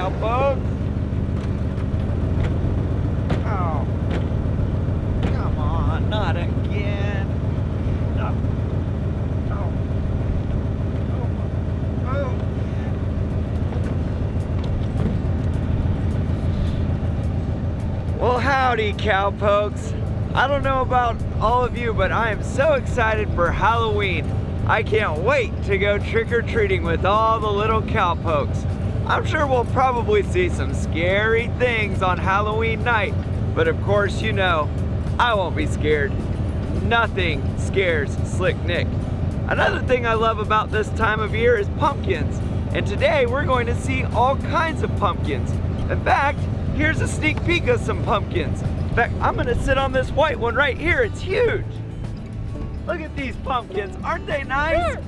Cowpokes. Oh, come on, not again. Oh. Oh. Oh. Well, howdy, Cowpokes. I don't know about all of you, but I am so excited for Halloween. I can't wait to go trick-or-treating with all the little Cowpokes. I'm sure we'll probably see some scary things on Halloween night, but of course, you know, I won't be scared. Nothing scares Slick Nick. Another thing I love about this time of year is pumpkins, and today we're going to see all kinds of pumpkins. In fact, here's a sneak peek of some pumpkins. In fact, I'm gonna sit on this white one right here. It's huge. Look at these pumpkins. Aren't they nice?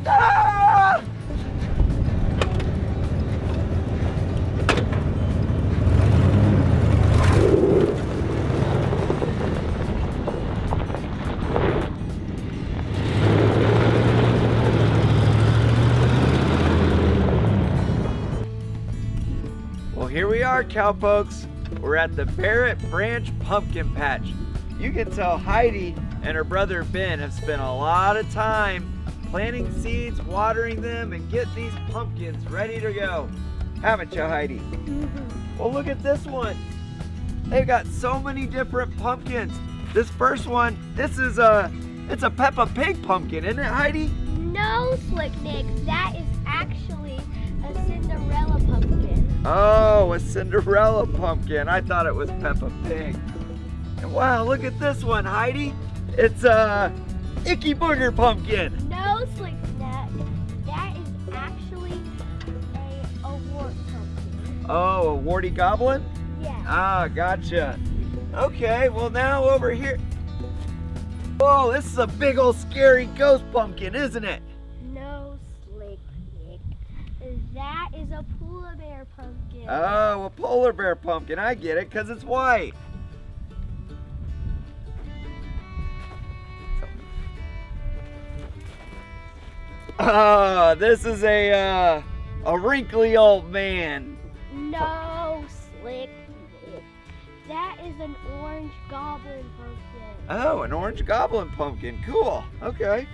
Ah! Well, here we are, Cowpokes. We're at the Barrett Branch Pumpkin Patch. You can tell Heidi and her brother Ben have spent a lot of time planting seeds, watering them, and get these pumpkins ready to go. Haven't you, Heidi? Mm-hmm. Well, look at this one. They've got so many different pumpkins. This first one, it's a Peppa Pig pumpkin, isn't it, Heidi? No, Slick Nick, that is actually a Cinderella pumpkin. Oh, a Cinderella pumpkin. I thought it was Peppa Pig. And wow, look at this one, Heidi. It's a Icky Booger pumpkin. No, Slick Nick, that is actually a wart pumpkin. Oh, a warty goblin? Yeah. Ah, gotcha. Okay, well now over here. Whoa, this is a big old scary ghost pumpkin, isn't it? No, Slick Nick, that is a polar bear pumpkin. Oh, a polar bear pumpkin. I get it, because it's white. Oh, this is a wrinkly old man. No, Slick Nick, that is an orange goblin pumpkin. Oh, an orange goblin pumpkin. Cool. Okay.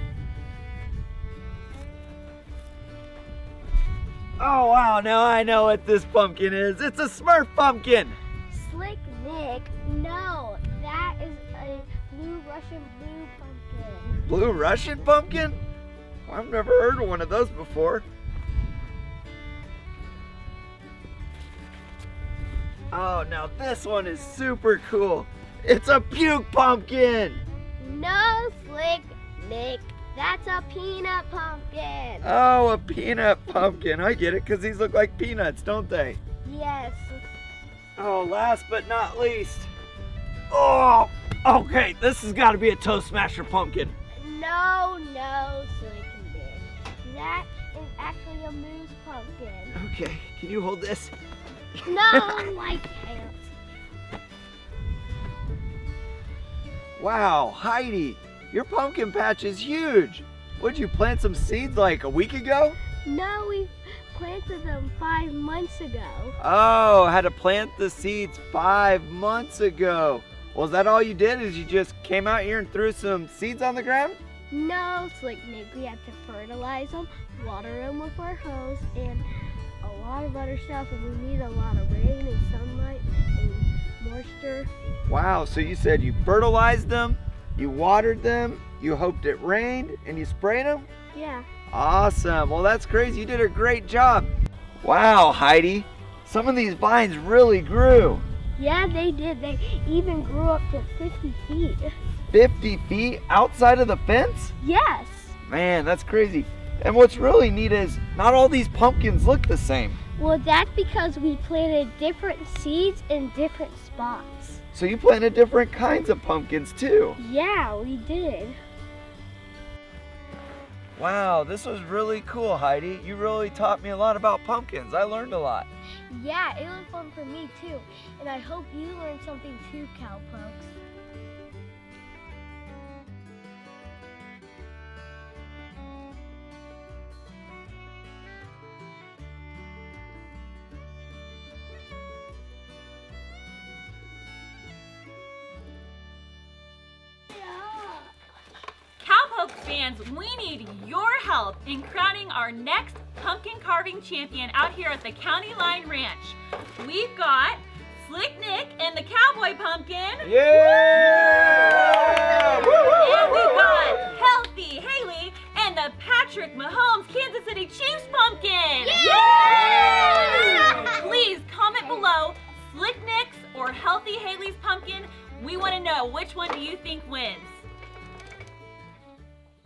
Oh, wow. Now I know what this pumpkin is. It's a Smurf pumpkin. Slick Nick, no, that is a blue Russian blue pumpkin. Blue Russian pumpkin? I've never heard of one of those before. Oh, now this one is super cool. It's a puke pumpkin. No, Slick Nick, that's a peanut pumpkin. Oh, a peanut pumpkin. I get it, because these look like peanuts, don't they? Yes. Oh, last but not least. Oh, okay, this has got to be a Toast Smasher pumpkin. No, Slick Nick, that is actually a moose pumpkin. Okay, can you hold this? No, I can't. Wow, Heidi, your pumpkin patch is huge. Would you plant some seeds like a week ago? No, we planted them 5 months ago. Oh, had to plant the seeds 5 months ago. Well, is that all you did? Is you just came out here and threw some seeds on the ground? No, Slick Nick, we had to fertilize them, water them with our hose, and a lot of other stuff, and we need a lot of rain and sunlight and moisture. Wow, so you said you fertilized them, you watered them, you hoped it rained, and you sprayed them? Yeah. Awesome. Well, that's crazy. You did a great job. Wow, Heidi. Some of these vines really grew. Yeah, they did. They even grew up to 50 feet. 50 feet outside of the fence? Yes. Man, that's crazy. And what's really neat is not all these pumpkins look the same. Well, that's because we planted different seeds in different spots. So you planted different kinds of pumpkins too. Yeah, we did. Wow, this was really cool, Heidi. You really taught me a lot about pumpkins. I learned a lot. Yeah, it was fun for me too. And I hope you learned something too, Cowpokes. fans, we need your help in crowning our next pumpkin carving champion out here at the County Line Ranch. We've got Slick Nick and the Cowboy Pumpkin. Yeah! And we've got Healthy Haley and the Patrick Mahomes Kansas City Chiefs Pumpkin. Yeah! Please comment below Slick Nick's or Healthy Haley's pumpkin. We want to know, which one do you think wins?